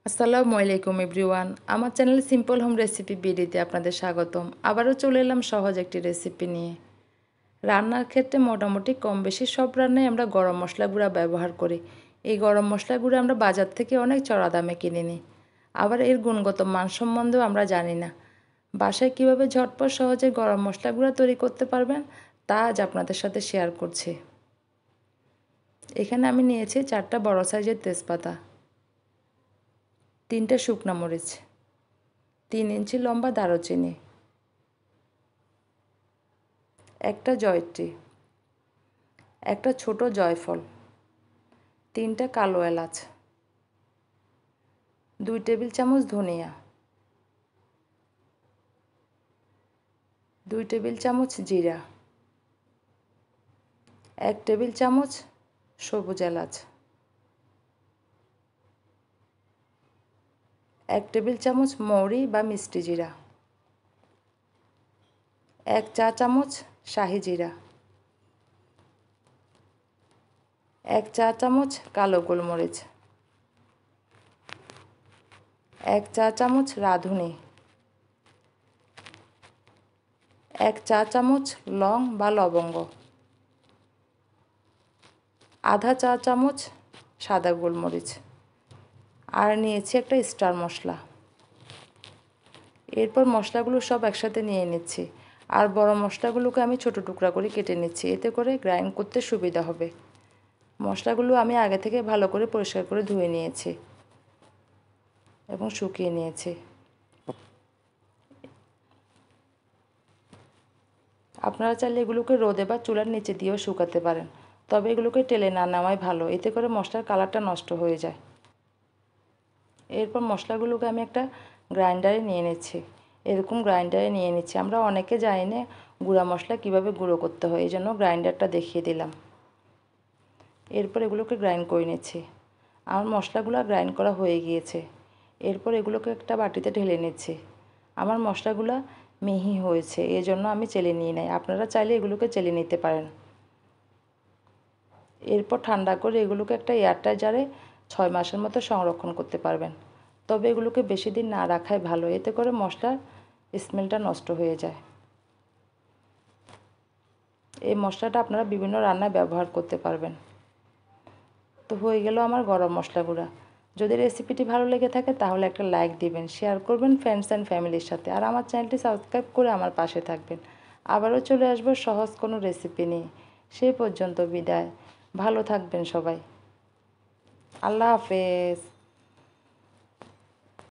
আসসালামু আলাইকুম এভরিওয়ান, আমার চ্যানেল সিম্পল হোম রেসিপি বিডিতে আপনাদের স্বাগতম। আবারও চলে এলাম সহজ একটি রেসিপি নিয়ে। রান্নার ক্ষেত্রে মোটামুটি কম বেশি সব রান্নায় আমরা গরম মশলা গুঁড়া ব্যবহার করি। এই গরম মশলা গুঁড়া আমরা বাজার থেকে অনেক চড়া দামে কিনে নিই, আবার এর গুণগত মান সম্বন্ধেও আমরা জানি না। বাসায় কীভাবে ঝটপট সহজে গরম মশলা গুঁড়া তৈরি করতে পারবেন তা আজ আপনাদের সাথে শেয়ার করছি। এখানে আমি নিয়েছি 4টা বড় সাইজের তেজপাতা, 3টে শুকনো মরিচ, 3 ইঞ্চি লম্বা দারুচিনি, একটা জয়ত্রী, একটা ছোট জয়ফল, 3টা কালো এলাচ, 2 টেবিল চামচ ধনিয়া, 2 টেবিল চামচ জিরা, 1 টেবিল চামচ সবুজ এলাচ, 1 টেবিল চামচ মৌরি বা মিষ্টি জিরা, 1 চা চামচ শাহি জিরা, 1 চা চামচ কালো গোলমরিচ, 1 চা চামচ রাঁধুনি, 1 চা চামচ লং বা লবঙ্গ, আধা চা চামচ সাদা গোলমরিচ, আর নিয়েছি একটা স্টার মশলা। এরপর মশলাগুলো সব একসাথে নিয়ে নিচ্ছি, আর বড় মশলাগুলোকে আমি ছোট টুকরা করে কেটে নিচ্ছি, এতে করে গ্রাইন্ড করতে সুবিধা হবে। মশলাগুলো আমি আগে থেকে ভালো করে পরিষ্কার করে ধুয়ে নিয়েছি এবং শুকিয়ে নিয়েছি। আপনারা চাইলে এগুলোকে রোদে বা চুলার নিচে দিয়েও শুকাতে পারেন, তবে এগুলোকে টেলে না নেওয়াই ভালো, এতে করে মশলার কালারটা নষ্ট হয়ে যায়। এরপর মশলাগুলোকে আমি একটা গ্রাইন্ডারে নিয়ে নিচ্ছি, এরকম গ্রাইন্ডারে নিয়ে নিচ্ছি। আমরা অনেকে জানি না গুঁড়া মশলা কীভাবে গুঁড়ো করতে হয়, এই জন্য গ্রাইন্ডারটা দেখিয়ে দিলাম। এরপর এগুলোকে গ্রাইন্ড করে নিচ্ছি। আমার মশলাগুলো গ্রাইন্ড করা হয়ে গিয়েছে। এরপর এগুলোকে একটা বাটিতে ঢেলে নিচ্ছি। আমার মশলাগুলো মিহি হয়েছে, এই জন্য আমি চেলে নিয়ে নেই, আপনারা চাইলে এগুলোকে চেলে নিতে পারেন। এরপর ঠান্ডা করে এগুলোকে একটা এয়ারটাইট জারে 6 মাসের মতো সংরক্ষণ করতে পারবেন, তবে এগুলোকে বেশি দিন না রাখাই ভালো, এতে করে মশলার স্মেলটা নষ্ট হয়ে যায়। এই মশলাটা আপনারা বিভিন্ন রান্নায় ব্যবহার করতে পারবেন। তো হয়ে গেল আমার গরম মশলা গুঁড়া। যদি রেসিপিটি ভালো লেগে থাকে তাহলে একটা লাইক দিবেন, শেয়ার করবেন ফ্রেন্ডস অ্যান্ড ফ্যামিলির সাথে, আর আমার চ্যানেলটি সাবস্ক্রাইব করে আমার পাশে থাকবেন। আবারও চলে আসবো সহজ কোনো রেসিপি নিয়ে। সেই পর্যন্ত বিদায়, ভালো থাকবেন সবাই। আল্লাহ হাফেজ।